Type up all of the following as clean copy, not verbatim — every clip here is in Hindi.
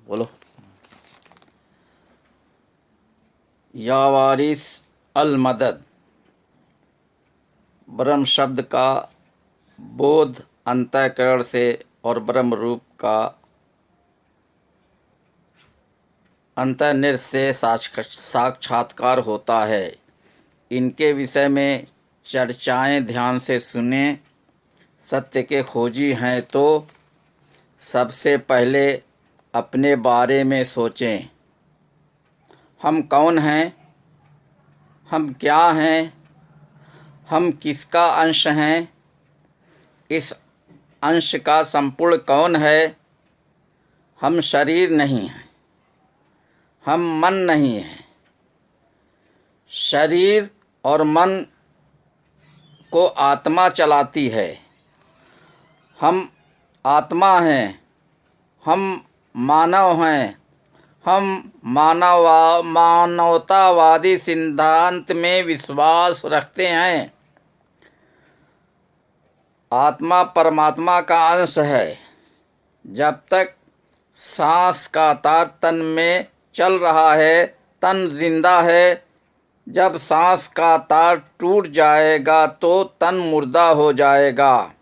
बोलो। या वारिस अल मदद। ब्रह्म शब्द का बोध अंतःकरण से और ब्रह्म रूप का अंतर्निहित से साक्षात्कार होता है। इनके विषय में चर्चाएं ध्यान से सुने। सत्य के खोजी हैं तो सबसे पहले अपने बारे में सोचें। हम कौन हैं? हम क्या हैं? हम किसका अंश हैं? इस अंश का संपूर्ण कौन है? हम शरीर नहीं हैं, हम मन नहीं हैं। शरीर और मन को आत्मा चलाती है। हम आत्मा हैं, हम मानव हैं। हम मानवतावादी सिद्धांत में विश्वास रखते हैं। आत्मा परमात्मा का अंश है। जब तक सांस का तार तन में चल रहा है, तन जिंदा है। जब सांस का तार टूट जाएगा तो तन मुर्दा हो जाएगा।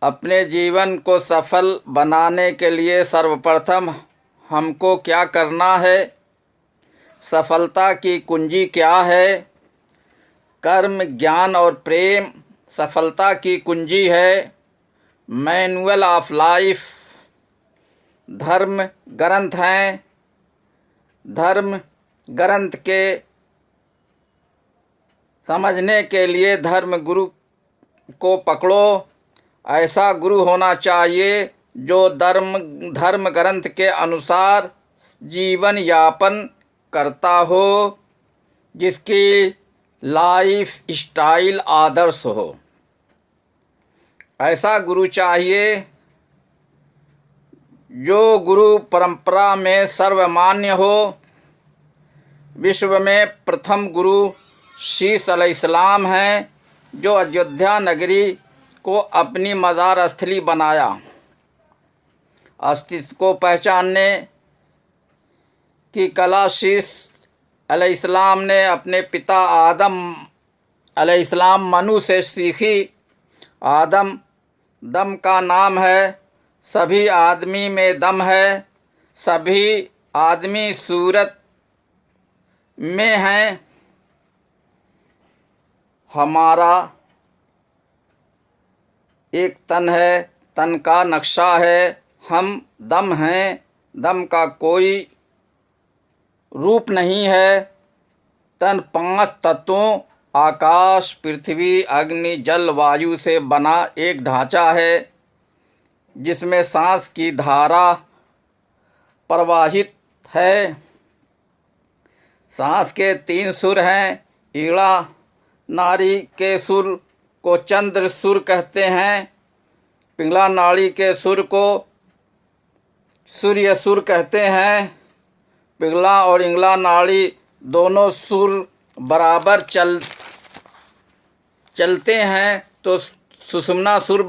अपने जीवन को सफल बनाने के लिए सर्वप्रथम हमको क्या करना है? सफलता की कुंजी क्या है? कर्म, ज्ञान और प्रेम सफलता की कुंजी है। मैनुअल ऑफ लाइफ धर्म ग्रंथ हैं। धर्म ग्रंथ के समझने के लिए धर्म गुरु को पकड़ो। ऐसा गुरु होना चाहिए जो धर्म ग्रंथ के अनुसार जीवन यापन करता हो, जिसकी लाइफ स्टाइल आदर्श हो। ऐसा गुरु चाहिए जो गुरु परंपरा में सर्वमान्य हो। विश्व में प्रथम गुरु शीश अलैहिस्सलाम हैं, जो अयोध्या नगरी को अपनी मज़ार स्थली बनाया। अस्तित्व को पहचानने की कला शीश अलैहिस्सलाम ने अपने पिता आदम अलैहिस्सलाम मनु से सीखी। आदम दम का नाम है। सभी आदमी में दम है। सभी आदमी सूरत में हैं। हमारा एक तन है, तन का नक्शा है। हम दम हैं, दम का कोई रूप नहीं है। तन 5 तत्वों आकाश, पृथ्वी, अग्नि, जल, वायु से बना एक ढांचा है, जिसमें सांस की धारा प्रवाहित है। सांस के 3 सुर हैं। ईड़ा नाड़ी के सुर को चंद्र सुर कहते हैं। पिंगला नाड़ी के सुर को सूर्य सुर कहते हैं। पिंगला और इंगला नाड़ी दोनों सुर बराबर चलते हैं तो सुषुम्ना सुर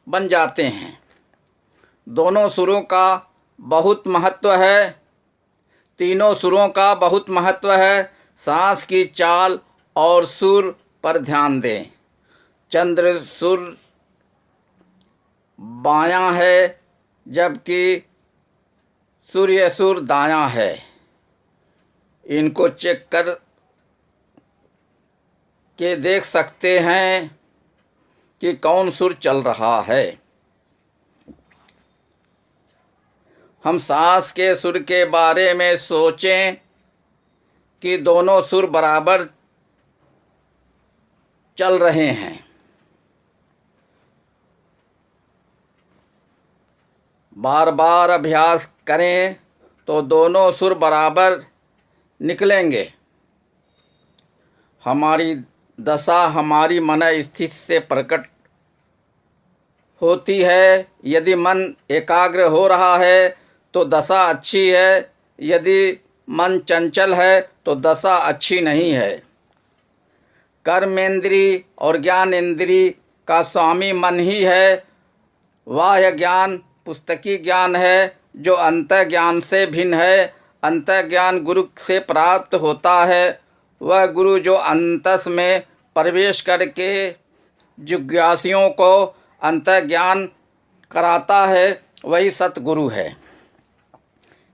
बन जाते हैं। दोनों सुरों का बहुत महत्व है। तीनों सुरों का बहुत महत्व है। सांस की चाल और सुर पर ध्यान दें। चंद्र सुर बायां है, जबकि सूर्य सुर दायां है। इनको चेक कर के देख सकते हैं कि कौन सुर चल रहा है। हम सांस के सुर के बारे में सोचें कि दोनों सुर बराबर चल रहे हैं। बार बार अभ्यास करें तो दोनों सुर बराबर निकलेंगे। हमारी दशा हमारी मन स्थिति से प्रकट होती है। यदि मन एकाग्र हो रहा है तो दशा अच्छी है। यदि मन चंचल है तो दशा अच्छी नहीं है। कर्मेंद्री और ज्ञानेंद्री का स्वामी मन ही है। बाह्य ज्ञान पुस्तकी ज्ञान है जो अंतः ज्ञान से भिन्न है। अंतः ज्ञान गुरु से प्राप्त होता है। वह गुरु जो अंतस में प्रवेश करके जिज्ञासियों को अंतः ज्ञान कराता है, वही सतगुरु है।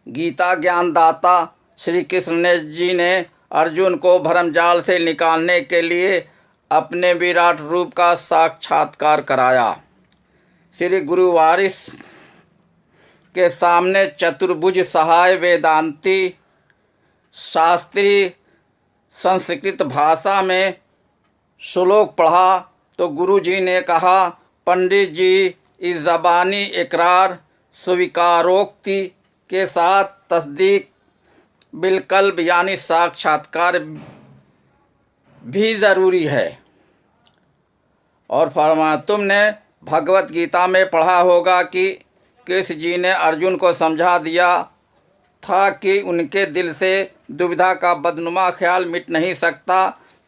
गीता ज्ञानदाता श्री कृष्ण जी ने अर्जुन को भरमजाल से निकालने के लिए अपने विराट रूप का साक्षात्कार कराया। श्री गुरु वारिस के सामने चतुर्भुज सहाय वेदांती शास्त्री संस्कृत भाषा में श्लोक पढ़ा तो गुरु जी ने कहा, पंडित जी इस ज़बानी इकरार स्वीकारोक्ति के साथ तस्दीक बिलकल्ब यानी साक्षात्कार भी ज़रूरी है। और फरमाया, तुमने भगवत गीता में पढ़ा होगा कि कृष्ण जी ने अर्जुन को समझा दिया था कि उनके दिल से दुविधा का बदनुमा ख्याल मिट नहीं सकता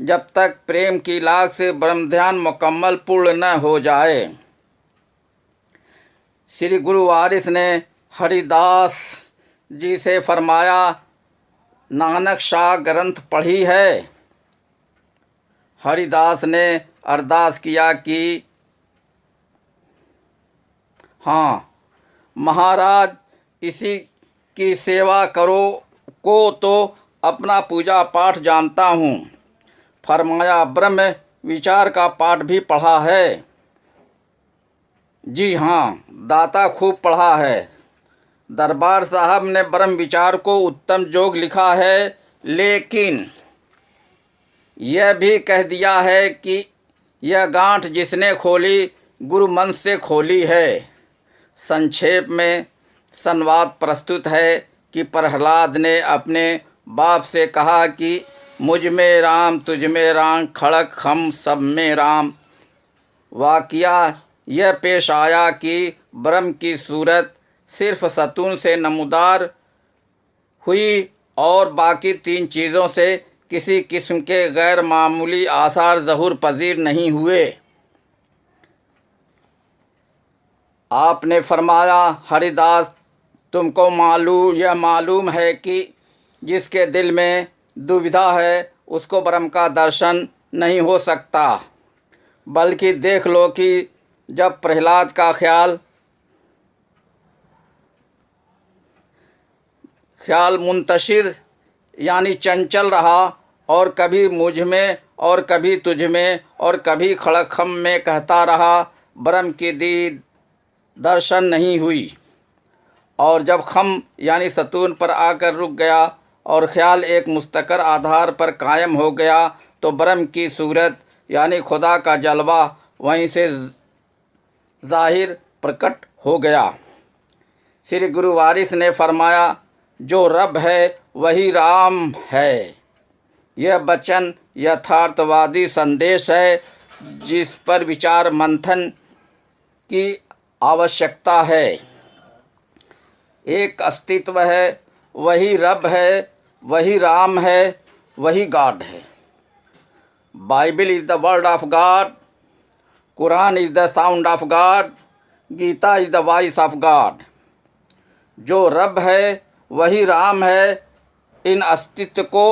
जब तक प्रेम की लाग से ब्रह्म ध्यान मुकम्मल पूर्ण न हो जाए। श्री गुरु वारिस ने हरिदास जी से फरमाया, नानक शाह ग्रंथ पढ़ी है। हरिदास ने अरदास किया कि हाँ महाराज, इसी की सेवा करो को तो अपना पूजा पाठ जानता हूँ। फरमाया, ब्रह्म विचार का पाठ भी पढ़ा है। जी हाँ, दाता खूब पढ़ा है। दरबार साहब ने ब्रह्म विचार को उत्तम जोग लिखा है, लेकिन यह भी कह दिया है कि यह गांठ जिसने खोली गुरु मन से खोली है। संक्षेप में संवाद प्रस्तुत है कि प्रहलाद ने अपने बाप से कहा कि मुझ में राम, तुझ में राम, खड़क हम सब में राम। वाक़या यह पेश आया कि ब्रह्म की सूरत सिर्फ सतून से नमूदार हुई और बाकी तीन चीज़ों से किसी किस्म के गैर मामूली आसार ज़हूर पजीर नहीं हुए। आपने फरमाया, हरिदास तुमको यह मालूम है कि जिसके दिल में दुविधा है उसको ब्रह्म का दर्शन नहीं हो सकता। बल्कि देख लो कि जब प्रहलाद का ख्याल मुंतशिर यानी चंचल रहा और कभी मुझ में और कभी तुझ में और कभी खड़खम में कहता रहा, ब्रह्म की दर्शन नहीं हुई। और जब खम यानी सतून पर आकर रुक गया और ख्याल एक मुस्तकर आधार पर कायम हो गया तो ब्रह्म की सूरत यानी खुदा का जलवा वहीं से ज़ाहिर प्रकट हो गया। श्री गुरु वारिस ने फरमाया, जो रब है वही राम है। यह वचन यथार्थवादी संदेश है जिस पर विचार मंथन की आवश्यकता है। एक अस्तित्व है, वही रब है, वही राम है, वही गॉड है। Bible is the word of God, Quran is the sound of God, Gita is the voice of God. जो रब है वही राम है। इन अस्तित्व को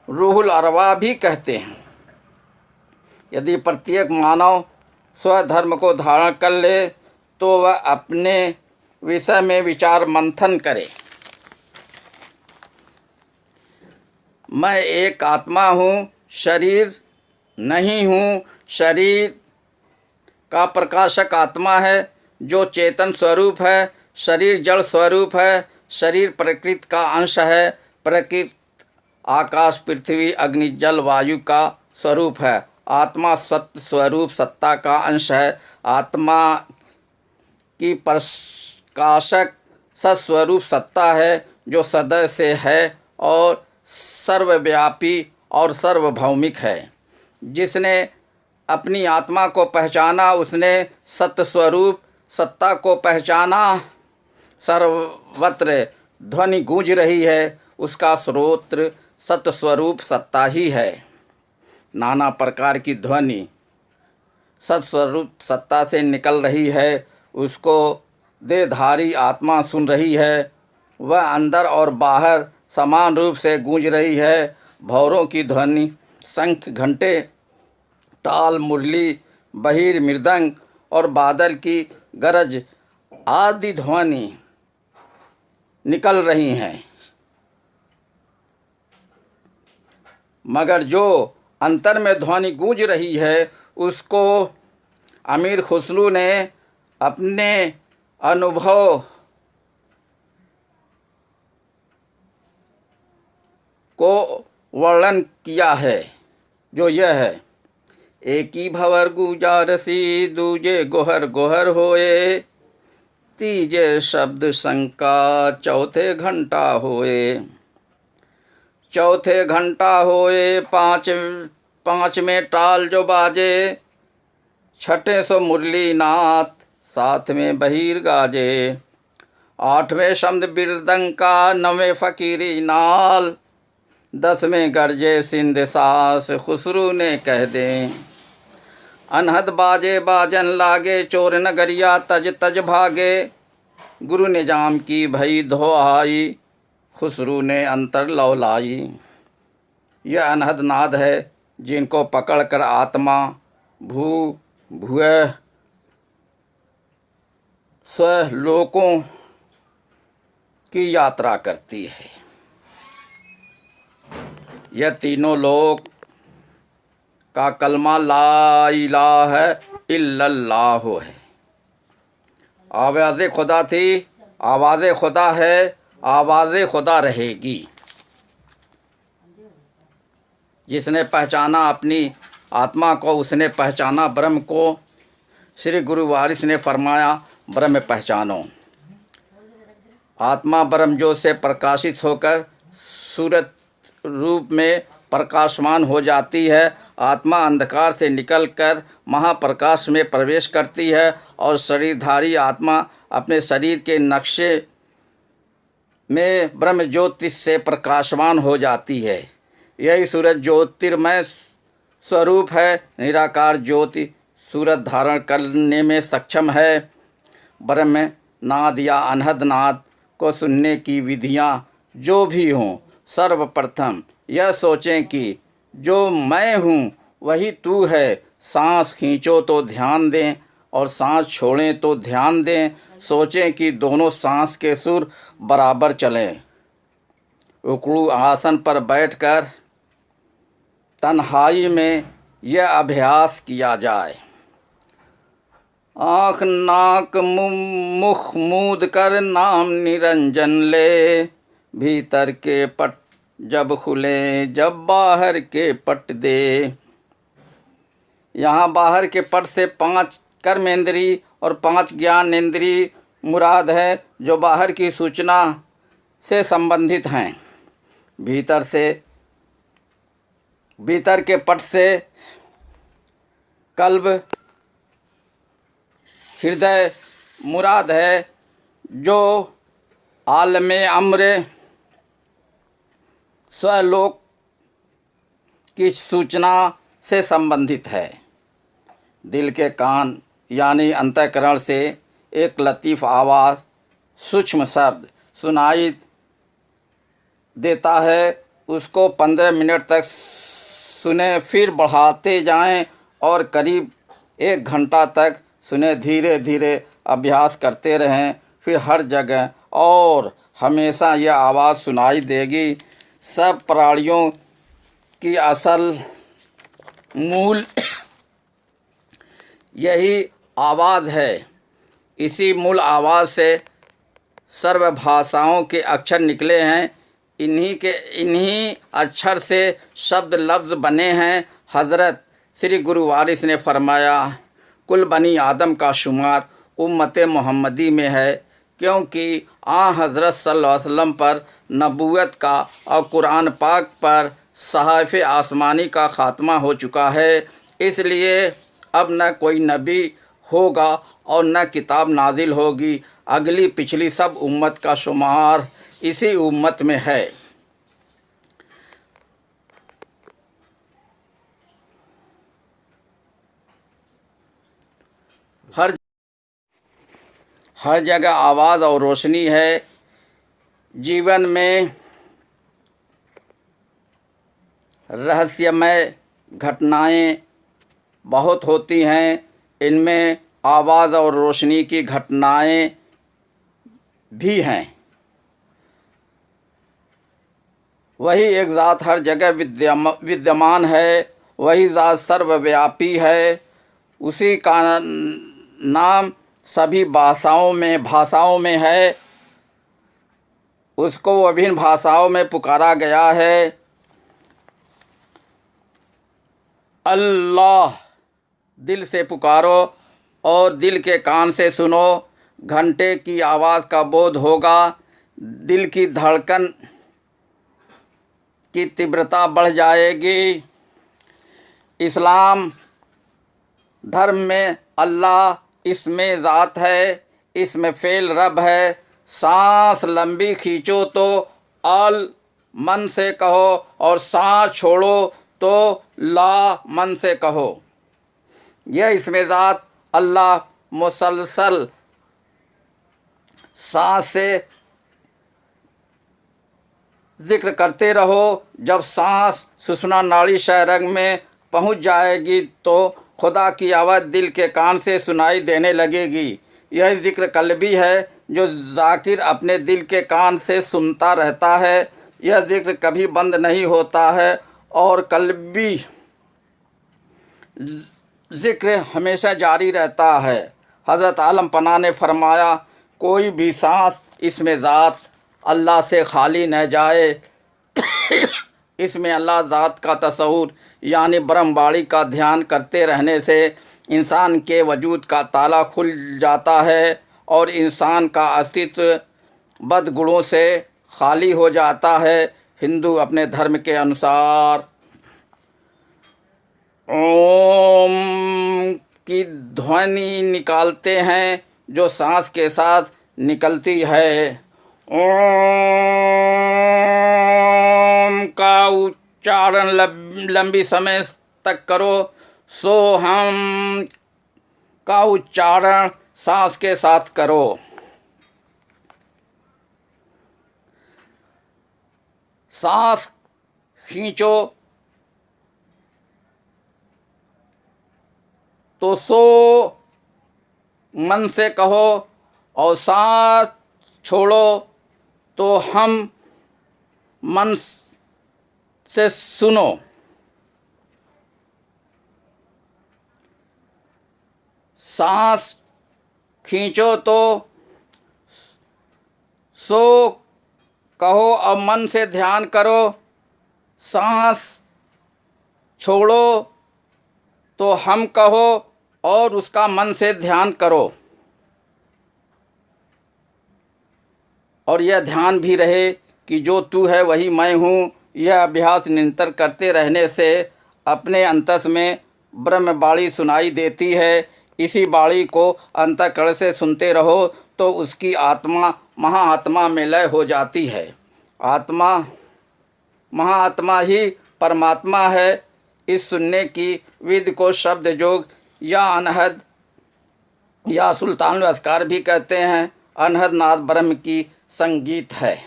रूहुल अरवा भी कहते हैं। यदि प्रत्येक मानव स्वधर्म को धारण कर ले तो वह अपने विषय में विचार मंथन करे। मैं एक आत्मा हूँ, शरीर नहीं हूँ। शरीर का प्रकाशक आत्मा है जो चेतन स्वरूप है। शरीर जड़ स्वरूप है। शरीर प्रकृति का अंश है। प्रकृति आकाश, पृथ्वी, अग्नि, जल, वायु का स्वरूप है। आत्मा सत्य स्वरूप सत्ता का अंश है। आत्मा की प्रकाशक सत्स्वरूप सत्ता है जो सदैव से है और सर्वव्यापी और सर्वभौमिक है। जिसने अपनी आत्मा को पहचाना उसने सत्य स्वरूप सत्ता को पहचाना। सर्वत्र ध्वनि गूंज रही है, उसका स्रोत सत्य स्वरूप सत्ता ही है। नाना प्रकार की ध्वनि सत्स्वरूप सत्ता से निकल रही है, उसको देहधारी आत्मा सुन रही है, वह अंदर और बाहर समान रूप से गूंज रही है। भौरों की ध्वनि, शंख, घंटे, ताल, मुरली, बहीर, मृदंग और बादल की गरज आदि ध्वनि निकल रही हैं, मगर जो अंतर में ध्वनि गूंज रही है उसको अमीर खुसरो ने अपने अनुभव को वर्णन किया है, जो यह है। एकी भंवर गुजारसी, दूजे गोहर गोहर होए, तीजे शब्द शंका, चौथे घंटा होए। चौथे घंटा होए, पाँच में टाल जो बाजे, छठे सो मुरली नाथ, साथ में बहीर गाजे। आठवें शब्द बिरदंग का, नवें फकीरी नाल, 10वें गरजे सिंध सास, खुसरू ने कह दें। अनहद बाजे बाजन लागे, चोर नगरिया तज तज भागे, गुरु निजाम की भई धोआई, खुसरू ने अंतर लौलाई। यह अनहद नाद है जिनको पकड़कर आत्मा भूय स्व लोकों की यात्रा करती है। यह तीनों लोक का कलमा ला इलाहा इल्लल्लाह है। आवाज़ खुदा थी, आवाज़ खुदा है, आवाज़ खुदा रहेगी। जिसने पहचाना अपनी आत्मा को, उसने पहचाना ब्रह्म को। श्री गुरु वारिस ने फरमाया, ब्रह्म पहचानो। आत्मा ब्रह्म ज्योत से प्रकाशित होकर सूरत रूप में प्रकाशमान हो जाती है। आत्मा अंधकार से निकलकर महाप्रकाश में प्रवेश करती है और शरीरधारी आत्मा अपने शरीर के नक्शे में ब्रह्म ज्योति से प्रकाशमान हो जाती है। यही सूरज ज्योतिर्मय स्वरूप है। निराकार ज्योति सूरत धारण करने में सक्षम है। ब्रह्म नाद या अनहद नाद को सुनने की विधियाँ जो भी हों, सर्वप्रथम यह सोचें कि जो मैं हूँ वही तू है। सांस खींचो तो ध्यान दें और सांस छोड़ें तो ध्यान दें। सोचें कि दोनों सांस के सुर बराबर चलें। उकड़ू आसन पर बैठकर तन्हाई में यह अभ्यास किया जाए। आँख नाक मुख मूंद कर नाम निरंजन ले, भीतर के पट जब खुले, जब बाहर के पट दे। यहाँ बाहर के पट से 5 कर्मेंद्री और 5 ज्ञानेंद्री मुराद है, जो बाहर की सूचना से संबंधित हैं। भीतर के पट से कल्ब हृदय मुराद है, जो आलमे अम्र स्वलोक की सूचना से संबंधित है। दिल के कान यानी अंतःकरण से एक लतीफ़ आवाज़, सूक्ष्म शब्द सुनाई देता है। उसको 15 मिनट तक सुने, फिर बढ़ाते जाएं और करीब 1 घंटा तक सुने। धीरे धीरे अभ्यास करते रहें, फिर हर जगह और हमेशा यह आवाज़ सुनाई देगी। सब प्राणियों की असल मूल यही आवाज़ है। इसी मूल आवाज़ से सर्व भाषाओं के अक्षर निकले हैं। इन्हीं अक्षर से शब्द लफ्ज़ बने हैं। हज़रत श्री गुरु वारिस ने फरमाया, कुल बनी आदम का शुमार उम्मत मोहम्मदी में है, क्योंकि हज़रत सल्लल्लाहु अलैहि वसल्लम पर नबूवत का और कुरान पाक पर सहाफ़ आसमानी का ख़ात्मा हो चुका है। इसलिए अब न कोई नबी होगा और न किताब नाजिल होगी। अगली पिछली सब उम्मत का शुमार इसी उम्मत में है। हर जगह आवाज़ और रोशनी है। जीवन में रहस्यमय घटनाएं बहुत होती हैं, इनमें आवाज़ और रोशनी की घटनाएं भी हैं। वही एक ज़ात हर जगह विद्यमान है, वही ज़ात सर्वव्यापी है। उसी का नाम सभी भाषाओं में है। उसको विभिन्न भाषाओं में पुकारा गया है। अल्लाह दिल से पुकारो और दिल के कान से सुनो। घंटे की आवाज़ का बोध होगा। दिल की धड़कन की तीव्रता बढ़ जाएगी। इस्लाम धर्म में अल्लाह इसमें ज़ात है, इसमें फ़ेल रब है। सांस लंबी खींचो तो अल मन से कहो और सांस छोड़ो तो ला मन से कहो। यह इसमें ज़ात अल्लाह मुसलसल सांस से ज़िक्र करते रहो। जब सांस सुषुम्ना नाड़ी शहरंग में पहुंच जाएगी तो खुदा की आवाज़ दिल के कान से सुनाई देने लगेगी। यह ज़िक्र कल्बी है जो ज़ाकिर अपने दिल के कान से सुनता रहता है। यह ज़िक्र कभी बंद नहीं होता है और कल्बी ज़िक्र हमेशा जारी रहता है। हज़रत आलम पना ने फरमाया, कोई भी सांस इसमें ज़ात अल्लाह से खाली न जाए। इसमें अल्लाह ज़ात का तसव्वुर यानी ब्रह्मवाणी का ध्यान करते रहने से इंसान के वजूद का ताला खुल जाता है और इंसान का अस्तित्व बदगुणों से खाली हो जाता है। हिंदू अपने धर्म के अनुसार ओम की ध्वनि निकालते हैं जो सांस के साथ निकलती है। ओम का उच्चारण लंबी समय तक करो। सो हम का उच्चारण सांस के साथ करो। सांस खींचो तो सो मन से कहो और सांस छोड़ो तो हम मन से सुनो। सांस खींचो तो सो कहो और मन से ध्यान करो। सांस छोड़ो तो हम कहो और उसका मन से ध्यान करो। और यह ध्यान भी रहे कि जो तू है वही मैं हूँ। यह अभ्यास निरंतर करते रहने से अपने अंतस में ब्रह्मवाणी सुनाई देती है। इसी वाणी को अंतःकरण से सुनते रहो तो उसकी आत्मा महाआत्मा में लय हो जाती है। आत्मा महाआत्मा ही परमात्मा है। इस सुनने की विधि को शब्द जोग या अनहद या सुल्तानुल अस्कार भी कहते हैं। अनहद नाद ब्रह्म की संगीत है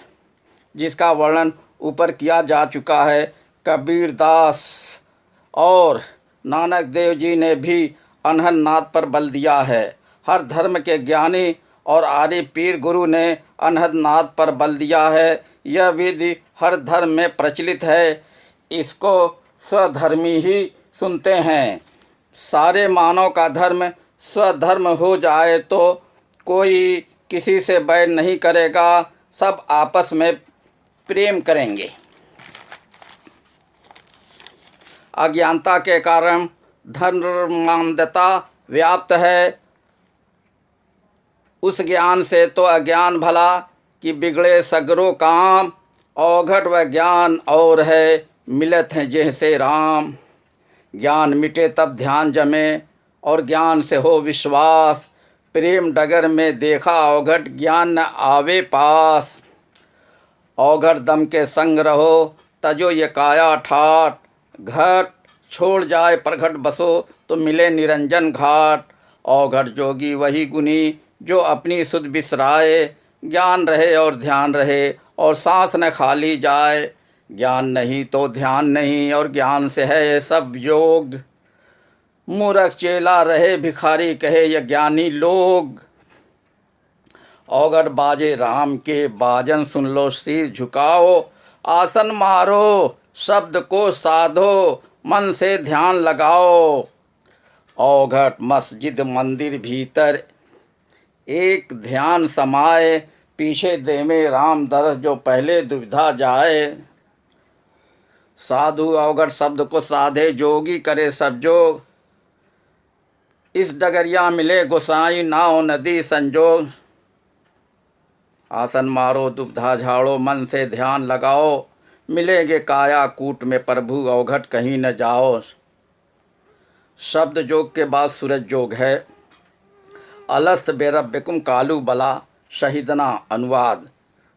जिसका वर्णन ऊपर किया जा चुका है। कबीर दास और नानक देव जी ने भी अनहद नाद पर बल दिया है। हर धर्म के ज्ञानी और आर्य पीर गुरु ने अनहद नाद पर बल दिया है। यह विधि हर धर्म में प्रचलित है। इसको स्वधर्मी ही सुनते हैं। सारे मानव का धर्म स्वधर्म हो जाए तो कोई किसी से बैर नहीं करेगा, सब आपस में प्रेम करेंगे। अज्ञानता के कारण धर्मांधता व्याप्त है। उस ज्ञान से तो अज्ञान भला कि बिगड़े सगरो काम। औघट व ज्ञान और है मिलत हैं जैसे राम। ज्ञान मिटे तब ध्यान जमे और ज्ञान से हो विश्वास। प्रेम डगर में देखा औघट ज्ञान न आवे पास। औघट दम के संग रहो तजो ये काया ठाट। घट छोड़ जाए प्रघट बसो तो मिले निरंजन घाट। औघट जोगी वही गुनी जो अपनी सुध बिसराए। ज्ञान रहे और ध्यान रहे और सांस न खाली जाए। ज्ञान नहीं तो ध्यान नहीं और ज्ञान से है ये सब योग। मूर्ख चेला रहे भिखारी कहे ये ज्ञानी लोग। औगड़ बाजे राम के बाजन सुन लो सिर झुकाओ। आसन मारो शब्द को साधो मन से ध्यान लगाओ। औघट मस्जिद मंदिर भीतर एक ध्यान समाए। पीछे दे में राम दरस जो पहले दुविधा जाए। साधु अवगढ़ शब्द को साधे जोगी करे सब जोग। इस डगरिया मिले गोसाई नाव नदी संजोग। आसन मारो दुविधा झाड़ो मन से ध्यान लगाओ। मिलेंगे काया कूट में प्रभु अवघट कहीं न जाओ। शब्द जोग के बाद सूरज जोग है। अलस्त बेरब्बिकुम कालू बला शहीदना अनुवाद।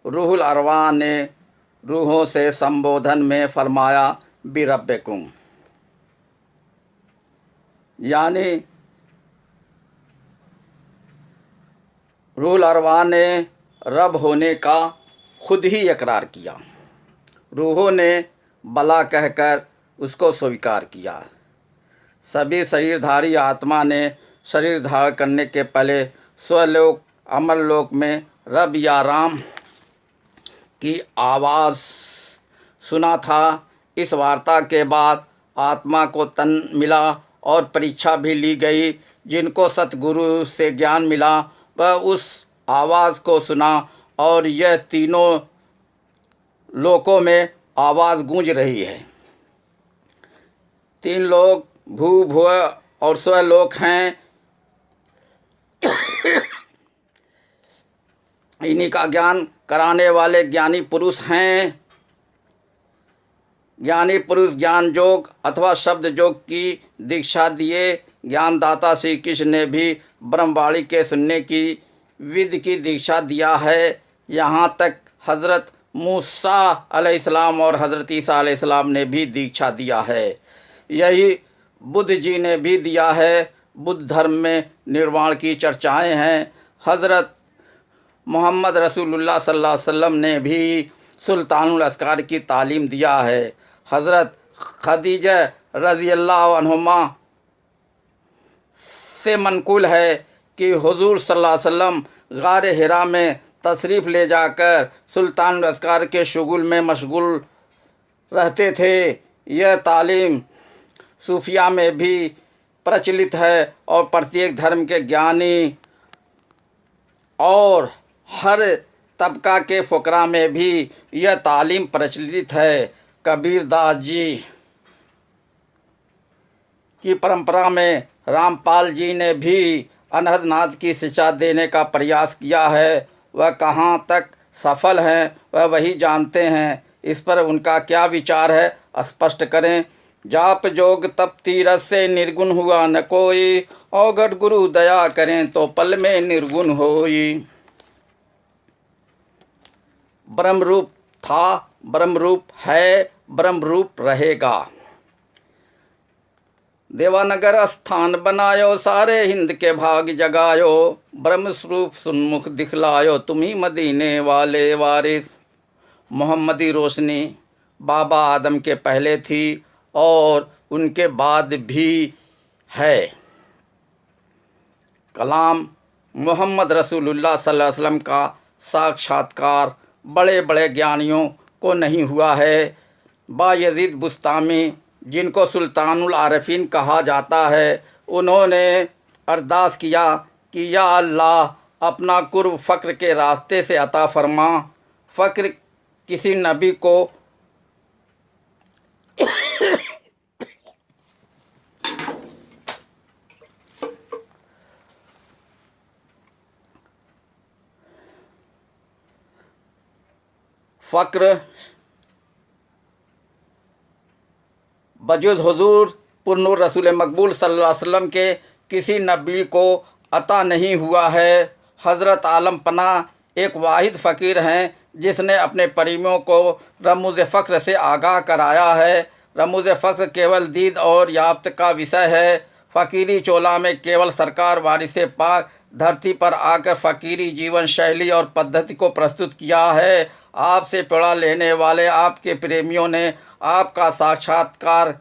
रूहुल अरवा ने रूहों से संबोधन में फरमाया बिरब्बिकुम, यानी रूहुल अरवा ने रब होने का खुद ही इकरार किया। रूहों ने बला कहकर उसको स्वीकार किया। सभी शरीरधारी आत्मा ने शरीर धारण करने के पहले स्वलोक अमरलोक में रब या राम की आवाज़ सुना था। इस वार्ता के बाद आत्मा को तन मिला और परीक्षा भी ली गई। जिनको सतगुरु से ज्ञान मिला वह उस आवाज़ को सुना और यह तीनों लोकों में आवाज़ गूंज रही है। तीन लोक भू भुव और स्वलोक हैं। इन्हीं का ज्ञान कराने वाले ज्ञानी पुरुष हैं। ज्ञानी पुरुष ज्ञान जोग अथवा शब्द जोग की दीक्षा दिए। ज्ञानदाता श्री कृष्ण ने भी ब्रह्मवाणी के सुनने की विधि की दीक्षा दिया है। यहाँ तक हज़रत मूसा अलैहिस्सलाम और हज़रत ईसा अलैहिस्सलाम ने भी दीक्षा दिया है। यही बुद्ध जी ने भी दिया है। बुद्ध धर्म में निर्वाण की चर्चाएं हैं। हज़रत मोहम्मद रसूलुल्लाह सल्लल्लाहु अलैहि वसल्लम ने भी सुल्तानुल अस्कार की तालीम दिया है। हज़रत खदीजा रज़ी अल्लाह अन्हुमा से मनकुल है कि हुज़ूर सल्लल्लाहु अलैहि वसल्लम गार हिरा में तशरीफ़ ले जाकर सुल्तानुल अस्कार के शुगुल में मशगूल रहते थे। यह तालीम सूफिया में भी प्रचलित है और प्रत्येक धर्म के ज्ञानी और हर तबका के फ़ुकरा में भी यह तालीम प्रचलित है। कबीर दास जी की परंपरा में रामपाल जी ने भी अनहद नाद की शिक्षा देने का प्रयास किया है। वह कहाँ तक सफल हैं वह वही जानते हैं। इस पर उनका क्या विचार है स्पष्ट करें। जाप जोग तप तीरथ से निर्गुण हुआ न कोई। औगढ़ गुरु दया करें तो पल में निर्गुण होई। ब्रह्मरूप था, ब्रह्मरूप है, ब्रह्मरूप रहेगा। देवानगर स्थान बनायो सारे हिंद के भाग जगायो। ब्रह्म स्वरूप सुन्मुख दिखलायो तुम ही मदीने वाले वारिस। मोहम्मदी रोशनी बाबा आदम के पहले थी और उनके बाद भी है। कलाम मोहम्मद रसूलुल्लाह सल्लल्लाहु अलैहि वसल्लम का साक्षात्कार बड़े बड़े ज्ञानियों को नहीं हुआ है। बायजीद बुस्तामी जिनको सुल्तानुल आरिफीन कहा जाता है, उन्होंने अरदास किया कि या अल्लाह अपना कुर्ब फ़क्र के रास्ते से अता फरमा। फ़क्र किसी नबी को फ़क्र वजूद हुजूर पुरनूर रसूल मकबूल सल्लल्लाहु अलैहि वसल्लम के किसी नबी को अता नहीं हुआ है। हज़रत आलम पना एक वाहिद फ़कीर हैं जिसने अपने परिमों को रमूज़ फ़क्र से आगाह कराया है। रमूज़ फ़क्र केवल दीद और याफ्त का विषय है। फ़कीरी चोला में केवल सरकार वारिस पाक धरती पर आकर फ़कीरी जीवन शैली और पद्धति को प्रस्तुत किया है। आपसे प्रेरणा लेने वाले आपके प्रेमियों ने आपका साक्षात्कार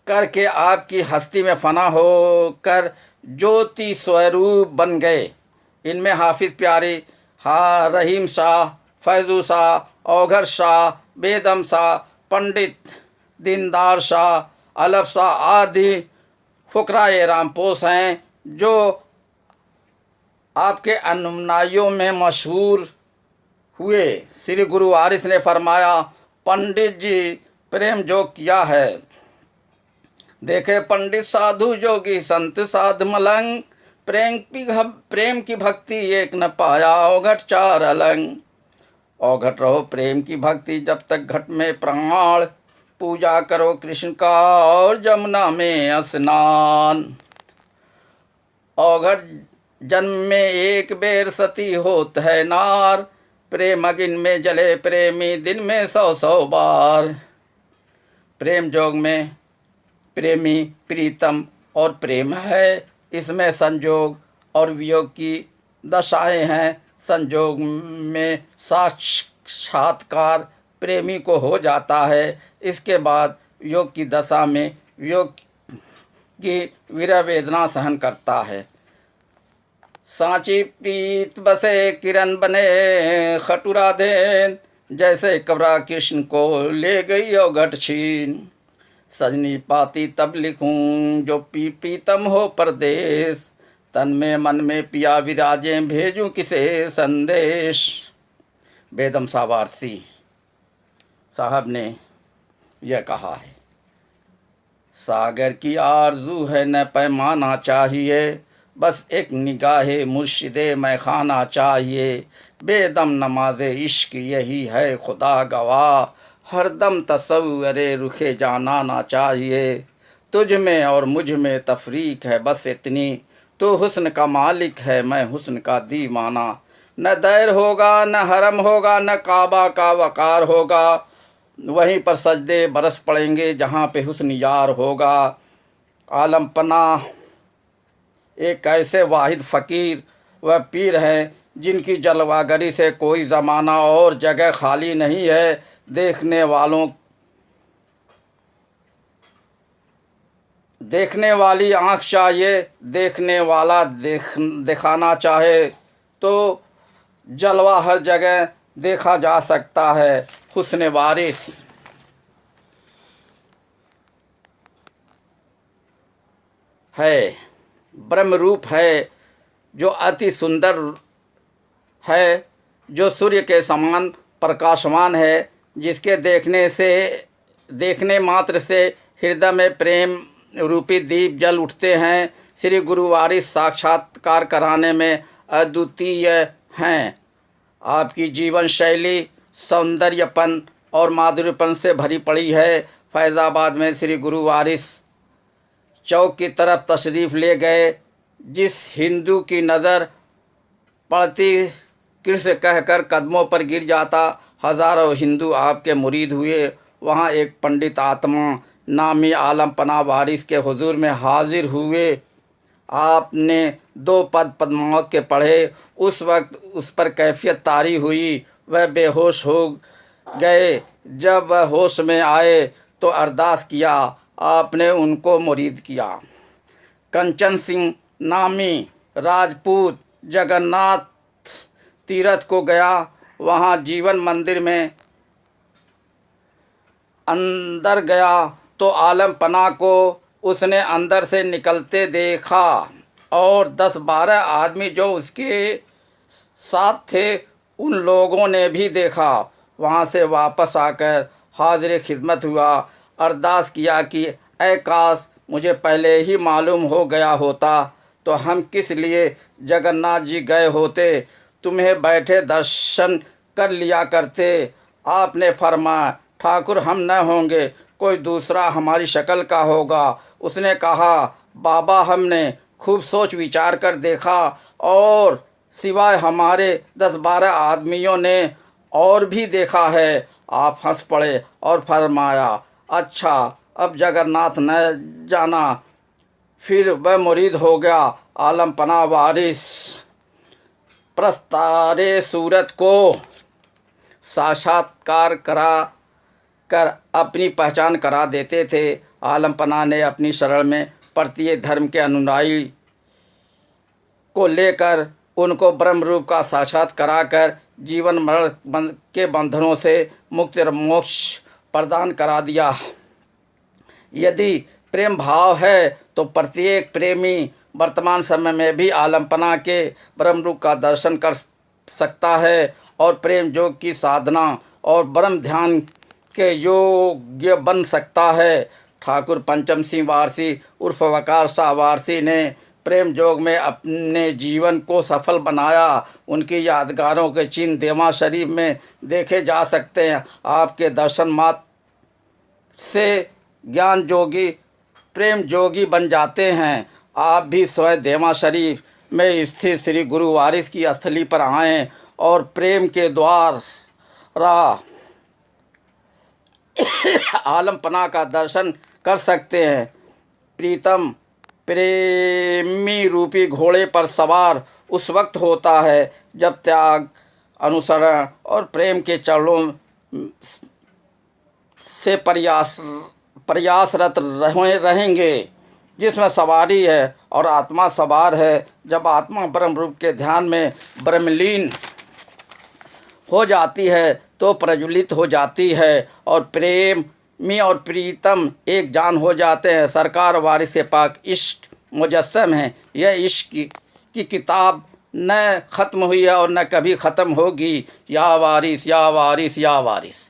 करके आपकी हस्ती में फना होकर ज्योति स्वरूप बन गए। इनमें हाफिज़ प्यारी, रहीम शाह, फैज़ू शाह, औघर शाह, बेदम शाह, पंडित दीनदार शाह, अलफ शाह आदि फुकराए रामपोश हैं, जो आपके अनुयायियों में मशहूर हुए। श्री गुरु वारिस ने फरमाया, पंडित जी प्रेम जो किया है, देखे पंडित साधु जोगी संत साध मलंग, प्रेम की भक्ति एक न पाया औघट चार अलंग। औघट रहो प्रेम की भक्ति जब तक घट में प्राण, पूजा करो कृष्ण का और जमुना में स्नान। औघट जन्म में एक बेर सती होत है नार, प्रेम अगिन में जले प्रेमी दिन में 100 बार। प्रेम जोग में प्रेमी प्रीतम और प्रेम है, इसमें संजोग और वियोग की दशाएं हैं। संजोग में साक्षात्कार प्रेमी को हो जाता है, इसके बाद वियोग की दशा में वियोग की विरह वेदना सहन करता है। सांची प्रीत बसे किरण बने खटुरा देन, जैसे कबरा कृष्ण को ले गई औघट छीन। सजनी पाती तब लिखूं जो प्रीतम हो परदेश, तन में मन में पिया विराजें भेजूं किसे संदेश। बेदम शाह वारसी साहब ने यह कहा है, सागर की आरजू है न पैमाना चाहिए, बस एक निगाहे मुर्शिदे मैं खाना चाहिए। बेदम नमाज़े इश्क यही है खुदा गवाह, हरदम तसव्वुरे रुखे जाना ना चाहिए। तुझ में और मुझ में तफरीक है बस इतनी, तो हुस्न का मालिक है मैं हुस्न का दीवाना। न दैर होगा न हरम होगा न काबा का वकार होगा, वहीं पर सजदे बरस पड़ेंगे जहाँ पे हुस्न यार होगा। आलम पनाह एक ऐसे वाहिद फ़कीर व पीर हैं जिनकी जलवागरी से कोई ज़माना और जगह खाली नहीं है। देखने वाली आँख चाहिए, देखने वाला दिखाना चाहे तो जलवा हर जगह देखा जा सकता है। हुस्न वारिस है, ब्रह्म रूप है जो अति सुंदर है, जो सूर्य के समान प्रकाशमान है, जिसके देखने मात्र से हृदय में प्रेम रूपी दीप जल उठते हैं। श्री गुरु वारिस साक्षात्कार कराने में अद्वितीय हैं। आपकी जीवन शैली सौंदर्यपन और माधुर्यपन से भरी पड़ी है। फैज़ाबाद में श्री गुरु वारिस चौक की तरफ तशरीफ़ ले गए। जिस हिंदू की नज़र पड़ती कृष्ण कहकर कदमों पर गिर जाता, हज़ारों हिंदू आपके मुरीद हुए। वहाँ एक पंडित आत्मा नामी आलम पनाह वारिस के हुजूर में हाजिर हुए। आपने 2 पद पद्मावत के पढ़े। उस वक्त उस पर कैफियत तारी हुई, वह बेहोश हो गए। जब वह होश में आए तो अरदास किया, आपने उनको मुरीद किया। कंचन सिंह नामी राजपूत जगन्नाथ तीर्थ को गया। वहाँ जीवन मंदिर में अंदर गया तो आलम पनाह को उसने अंदर से निकलते देखा और 10-12 आदमी जो उसके साथ थे उन लोगों ने भी देखा। वहाँ से वापस आकर हाजिर खिदमत हुआ, अरदास किया कि ऐ काश मुझे पहले ही मालूम हो गया होता तो हम किस लिए जगन्नाथ जी गए होते, तुम्हें बैठे दर्शन कर लिया करते। आपने फरमाया, ठाकुर हम न होंगे, कोई दूसरा हमारी शक्ल का होगा। उसने कहा, बाबा हमने खूब सोच विचार कर देखा और सिवाय हमारे 10-12 आदमियों ने और भी देखा है। आप हंस पड़े और फरमाया, अच्छा अब जगन्नाथ न जाना। फिर वह मुरीद हो गया। आलमपना वारिस प्रस्तारे सूरत को साक्षात्कार करा कर अपनी पहचान करा देते थे। आलमपना ने अपनी शरण में प्रत्येक धर्म के अनुयायी को लेकर उनको ब्रह्म रूप का साक्षात कराकर जीवन मरण के बंधनों से मुक्ति और मोक्ष प्रदान करा दिया। यदि प्रेम भाव है तो प्रत्येक प्रेमी वर्तमान समय में भी आलमपना के ब्रह्म रूप का दर्शन कर सकता है और प्रेम योग की साधना और ब्रह्म ध्यान के योग्य बन सकता है। ठाकुर पंचम सिंह वारसी उर्फ वकार शाह वारसी ने प्रेम योग में अपने जीवन को सफल बनाया। उनकी यादगारों के चिन्ह देवा शरीफ में देखे जा सकते हैं। आपके दर्शन मात्र से ज्ञान जोगी प्रेम जोगी बन जाते हैं। आप भी स्वयं देवा शरीफ में स्थित श्री गुरु वारिस की स्थली पर आएँ और प्रेम के द्वारा आलमपना का दर्शन कर सकते हैं। प्रीतम प्रेमी रूपी घोड़े पर सवार उस वक्त होता है जब त्याग, अनुसरण और प्रेम के चरणों से प्रयासरत रहेंगे, जिसमें सवारी है और आत्मा सवार है। जब आत्मा ब्रह्म रूप के ध्यान में ब्रह्मलीन हो जाती है तो प्रज्वलित हो जाती है और प्रेमी और प्रीतम एक जान हो जाते हैं। सरकार वारिस पाक इश्क मुजस्सम है। यह इश्क की किताब न ख़त्म हुई है और न कभी ख़त्म होगी। या वारिस या वारिस या वारिस।